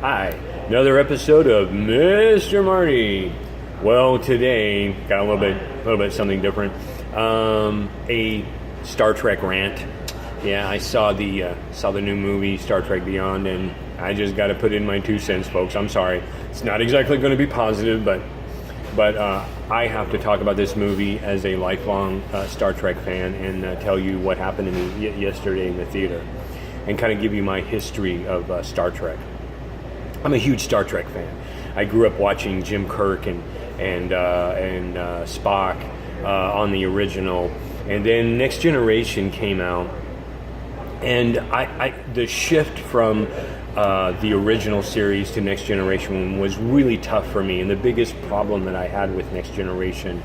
Hi, another episode of Mr. Marty. Well, today got a little bit something different. A Star Trek rant. Yeah, I saw the new movie Star Trek Beyond, and I just got to put in my 2 cents, folks. I'm sorry, it's not exactly going to be positive, but I have to talk about this movie as a lifelong Star Trek fan and tell you what happened to me yesterday in the theater, and kind of give you my history of Star Trek. I'm a huge Star Trek fan. I grew up watching Jim Kirk and Spock on the original, and then Next Generation came out, and the shift from the original series to Next Generation was really tough for me. And the biggest problem that I had with Next Generation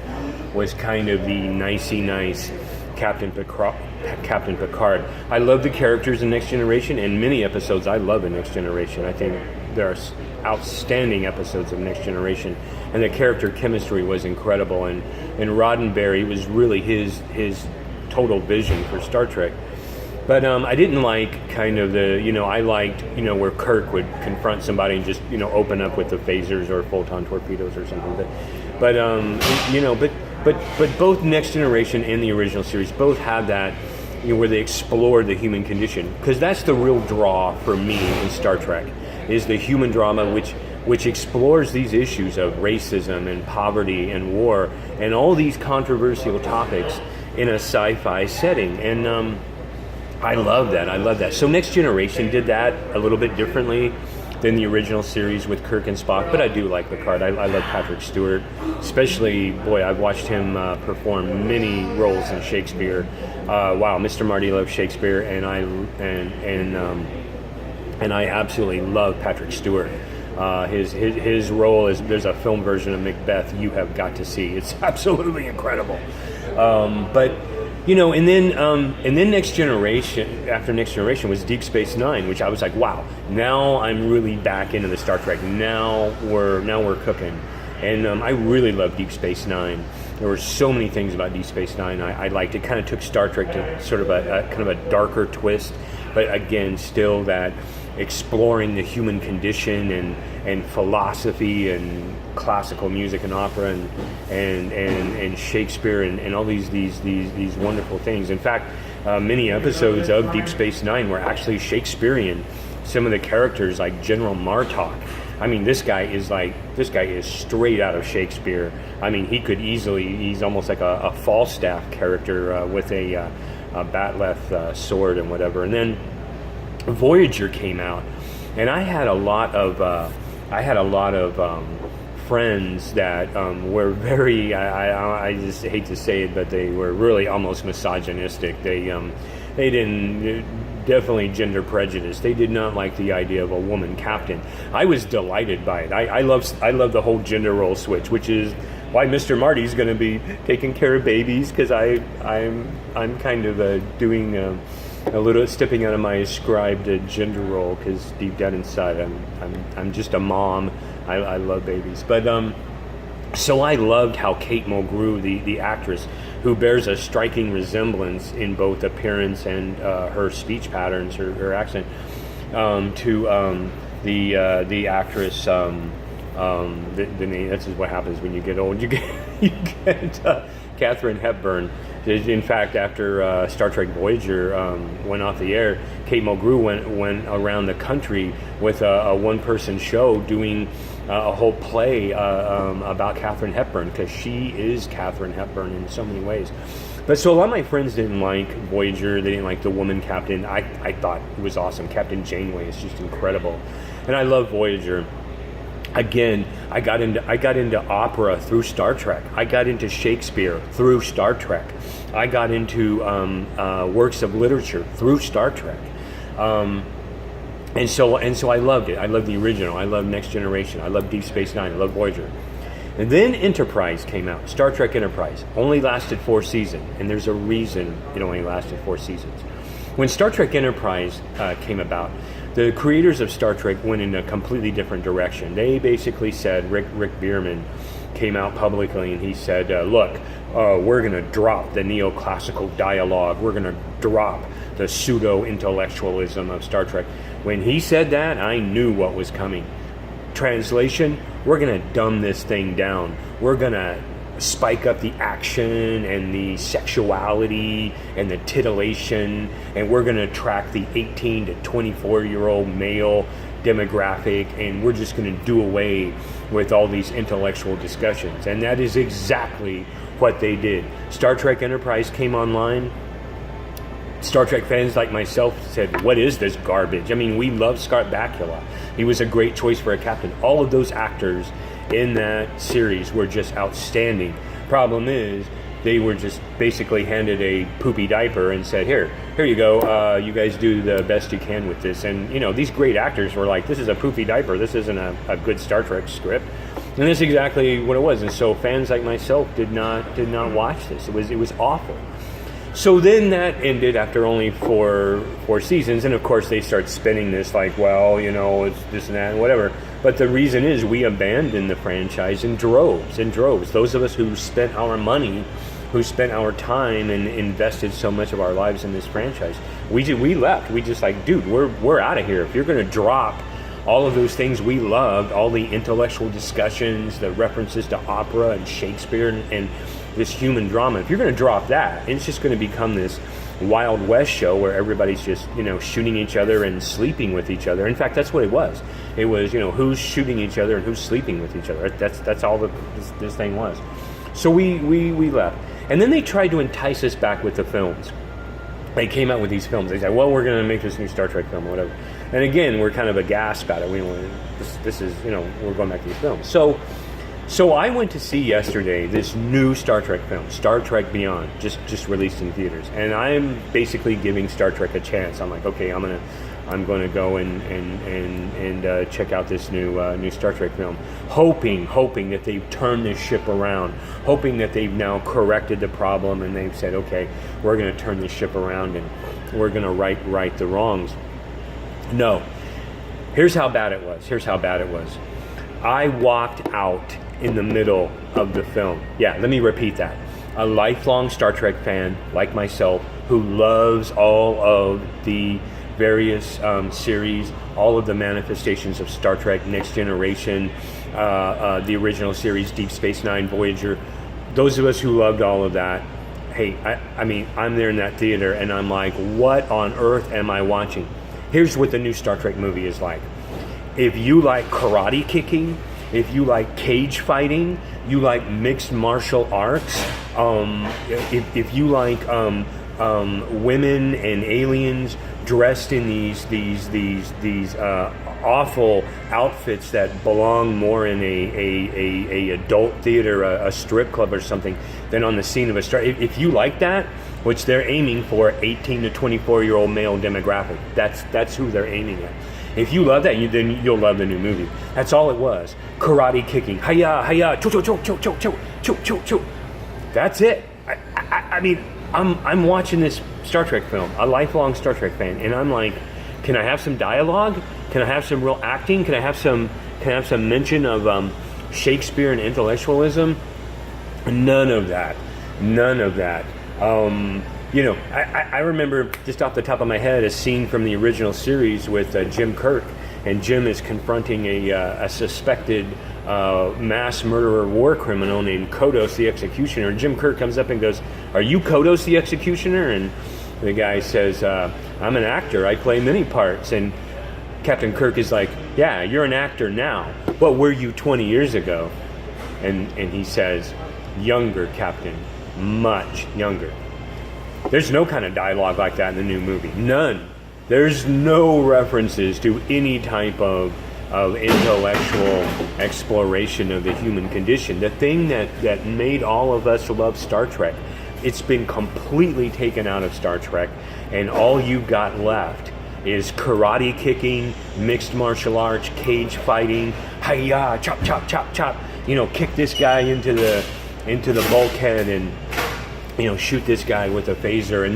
was kind of the nicey nice Captain Picard. I love the characters in Next Generation, and many episodes I love in Next Generation. I think there are outstanding episodes of Next Generation, and the character chemistry was incredible. And Roddenberry was really his total vision for Star Trek. But I didn't like kind of I liked, where Kirk would confront somebody and just, open up with the phasers or photon torpedoes or something. But both Next Generation and the original series both had that, where they explored the human condition. Because that's the real draw for me in Star Trek, is the human drama, which explores these issues of racism and poverty and war and all these controversial topics in a sci-fi setting. And I love that. So Next Generation did that a little bit differently than the original series with Kirk and Spock, but I do like Picard. I love Patrick Stewart, especially, I've watched him perform many roles in Shakespeare. Wow, Mr. Marty loves Shakespeare, and I absolutely love Patrick Stewart. His role is, there's a film version of Macbeth you have got to see. It's absolutely incredible. And then Next Generation, after Next Generation was Deep Space Nine, which I was like, wow, now I'm really back into the Star Trek. Now we're cooking. And I really love Deep Space Nine. There were so many things about Deep Space Nine I liked. It kind of took Star Trek to sort of a kind of a darker twist, but again, still that exploring the human condition and philosophy and classical music and opera and Shakespeare and all these wonderful things. In fact, many episodes of Deep Space Nine were actually Shakespearean. Some of the characters, like General Martok, I mean, this guy is straight out of Shakespeare. I mean, he's almost like a Falstaff character with a batleth sword and whatever. And then Voyager came out, and I had a lot of friends that were very, I just hate to say it, but they were really almost misogynistic. They didn't, definitely gender prejudice. They did not like the idea of a woman captain. I was delighted by it. I love the whole gender role switch, which is why Mr. Marty's going to be taking care of babies, because I'm kind of doing a little stepping out of my ascribed gender role, because deep down inside I'm just a mom. I love babies. But so I loved how Kate Mulgrew, the actress, who bears a striking resemblance in both appearance and her speech patterns, her accent, to the actress. The name. This is what happens when you get old. You get Katharine Hepburn. In fact, after Star Trek Voyager went off the air, Kate Mulgrew went around the country with a one-person show doing a whole play about Katharine Hepburn, because she is Katharine Hepburn in so many ways. But so a lot of my friends didn't like Voyager. They didn't like the woman captain. I thought it was awesome. Captain Janeway is just incredible, and I love Voyager. Again, I got into opera through Star Trek. I got into Shakespeare through Star Trek. I got into works of literature through Star Trek. And so I loved it. I loved the original. I loved Next Generation. I loved Deep Space Nine. I loved Voyager. And then Enterprise came out. Star Trek Enterprise only lasted 4 seasons, and there's a reason it only lasted 4 seasons. When Star Trek Enterprise came about, the creators of Star Trek went in a completely different direction. They basically said, Rick Bierman came out publicly and he said, look, we're going to drop the neoclassical dialogue. We're going to drop the pseudo-intellectualism of Star Trek. When he said that, I knew what was coming. Translation, we're going to dumb this thing down. We're going to spike up the action and the sexuality and the titillation, and we're going to attract the 18 to 24-year-old male demographic, and we're just going to do away with all these intellectual discussions. And that is exactly what they did. Star Trek Enterprise came online. Star Trek fans like myself said, what is this garbage? I mean, we love Scott Bakula. He was a great choice for a captain. All of those actors in that series were just outstanding. Problem is, they were just basically handed a poopy diaper and said, here you go, you guys do the best you can with this. And, you know, these great actors were like, this is a poopy diaper, this isn't a good Star Trek script. And that's exactly what it was. And so fans like myself did not watch this. It was awful. So then that ended after only four seasons, and of course they start spinning this like, well, you know, it's this and that and whatever. But the reason is we abandoned the franchise in droves. Those of us who spent our money, who spent our time and invested so much of our lives in this franchise, we left. We just like, dude, we're out of here. If you're going to drop all of those things we loved, all the intellectual discussions, the references to opera and Shakespeare and this human drama, if you're going to drop that, it's just going to become this Wild West show where everybody's just, you know, shooting each other and sleeping with each other. In fact, that's what it was. It was, you know, who's shooting each other and who's sleeping with each other. That's all this thing was. So we left. And then they tried to entice us back with the films. They came out with these films. They said, well, we're going to make this new Star Trek film or whatever. And again, we're kind of aghast about it. This is, you know, we're going back to these films. So I went to see yesterday this new Star Trek film, Star Trek Beyond, just released in theaters, and I'm basically giving Star Trek a chance. I'm like, okay, I'm gonna go and check out this new Star Trek film, hoping that they've turned this ship around, hoping that they've now corrected the problem and they've said, okay, we're gonna turn this ship around and we're gonna right the wrongs. No, here's how bad it was. I walked out in the middle of the film. Yeah, let me repeat that. A lifelong Star Trek fan like myself who loves all of the various series, all of the manifestations of Star Trek, Next Generation, the original series, Deep Space Nine, Voyager, those of us who loved all of that, hey, I mean, I'm there in that theater and I'm like, what on earth am I watching? Here's what the new Star Trek movie is like. If you like karate kicking, if you like cage fighting, you like mixed martial arts, if you like women and aliens dressed in these awful outfits that belong more in a adult theater, a strip club or something, than on the scene of a star. If you like that, which they're aiming for, 18 to 24-year-old male demographic. That's who they're aiming at. If you love that, then you'll love the new movie. That's all it was. Karate kicking. Hiya, hiya, cho, cho, cho, cho, cho, cho, cho, cho, cho. That's it. I mean, I'm watching this Star Trek film, a lifelong Star Trek fan, and I'm like, can I have some dialogue? Can I have some real acting? Can I have some mention of Shakespeare and intellectualism? None of that. You know, I remember just off the top of my head a scene from the original series with Jim Kirk, and Jim is confronting a suspected mass murderer war criminal named Kodos the Executioner. And Jim Kirk comes up and goes, "Are you Kodos the Executioner?" And the guy says, "I'm an actor. I play many parts." And Captain Kirk is like, "Yeah, you're an actor now. What were you 20 years ago?" And he says, "Younger, Captain, much younger." There's no kind of dialogue like that in the new movie. None. There's no references to any type of intellectual exploration of the human condition. The thing that made all of us love Star Trek, it's been completely taken out of Star Trek, and all you got left is karate kicking, mixed martial arts, cage fighting, hi-ya, chop, chop, chop, chop. You know, kick this guy into the bulkhead and, you know, shoot this guy with a phaser, and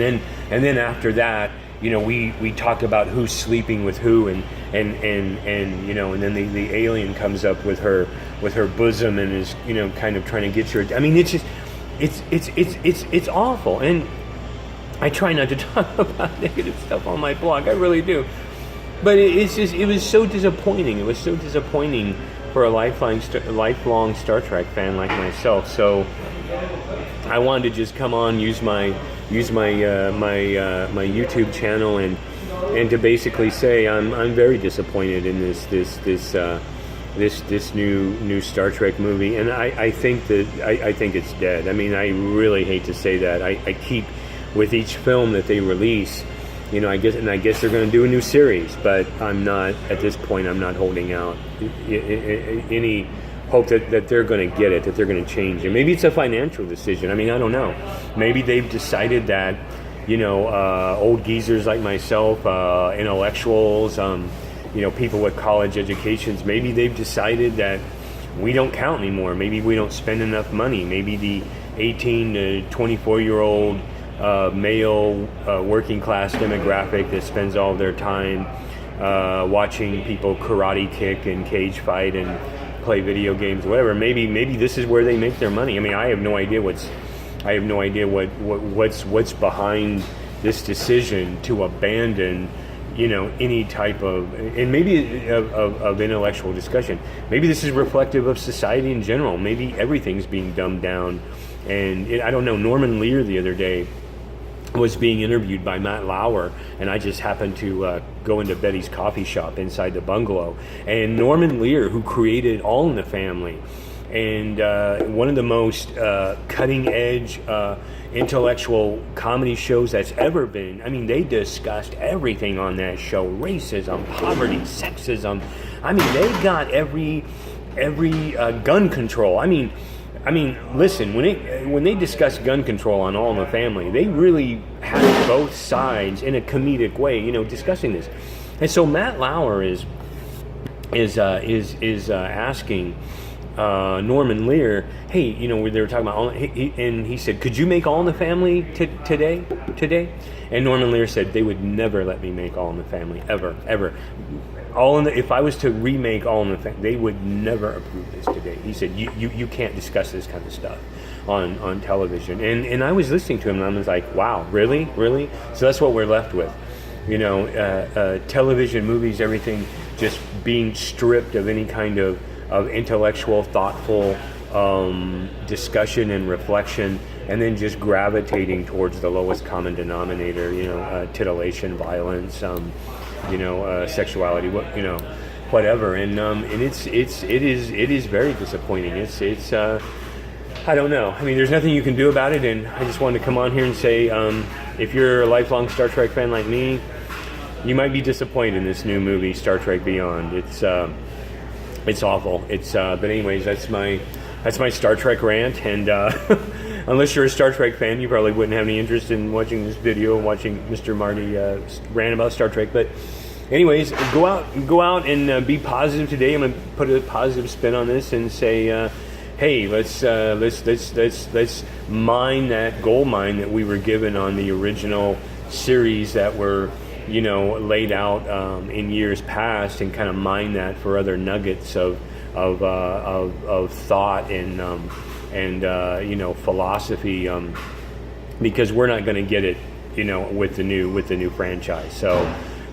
then after that, you know, we talk about who's sleeping with who, and you know, and then the alien comes up with her bosom and is, you know, kind of trying to get your. I mean, it's just it's awful, and I try not to talk about negative stuff on my blog. I really do, But it was so disappointing. It was so disappointing for a lifelong Star Trek fan like myself. So I wanted to just come on, use my my YouTube channel and to basically say I'm very disappointed in this new Star Trek movie, and I think that I think it's dead. I mean, I really hate to say that. I keep with each film that they release, you know, I guess they're going to do a new series, but I'm not at this point. I'm not holding out any hope that they're going to get it, that they're going to change it. Maybe it's a financial decision. I mean, I don't know. Maybe they've decided that, you know, old geezers like myself, intellectuals, you know, people with college educations, maybe they've decided that we don't count anymore. Maybe we don't spend enough money. Maybe the 18 to 24-year-old male working class demographic that spends all their time watching people karate kick and cage fight and play video games, whatever. Maybe this is where they make their money. I mean, I have no idea what's behind this decision to abandon, you know, any type of, and maybe of intellectual discussion. Maybe this is reflective of society in general. Maybe everything's being dumbed down. And I don't know, Norman Lear the other day was being interviewed by Matt Lauer, and I just happened to go into Betty's coffee shop inside the bungalow. And Norman Lear, who created All in the Family, and one of the most cutting-edge intellectual comedy shows that's ever been. I mean, they discussed everything on that show: racism, poverty, sexism. I mean, they got every gun control. I mean, listen, when they discuss gun control on All in the Family, they really had both sides in a comedic way, you know, discussing this. And so Matt Lauer is asking Norman Lear, hey, you know, they were talking about and he said, could you make All in the Family today? And Norman Lear said, they would never let me make All in the Family, ever. If I was to remake All in the Family, they would never approve this today. He said, you can't discuss this kind of stuff on television. And I was listening to him, and I was like, wow, really? So that's what we're left with. You know, television, movies, everything just being stripped of any kind of intellectual, thoughtful discussion and reflection, and then just gravitating towards the lowest common denominator, you know, titillation, violence, you know, sexuality, you know, whatever. And it is very disappointing. It's I don't know. I mean, there's nothing you can do about it, and I just wanted to come on here and say, if you're a lifelong Star Trek fan like me, you might be disappointed in this new movie, Star Trek Beyond. It's awful. But anyways, that's my Star Trek rant. And unless you're a Star Trek fan, you probably wouldn't have any interest in watching this video and watching Mr. Marty rant about Star Trek. But anyways, go out and be positive today. I'm gonna put a positive spin on this and say, hey, let's mine that gold mine that we were given on the original series that were, you know, laid out in years past, and kind of mine that for other nuggets of thought and you know, philosophy, because we're not going to get it, you know, with the new franchise. So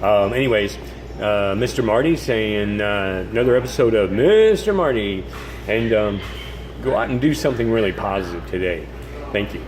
anyways, Mr. Marty saying another episode of Mr. Marty, and go out and do something really positive today. Thank you.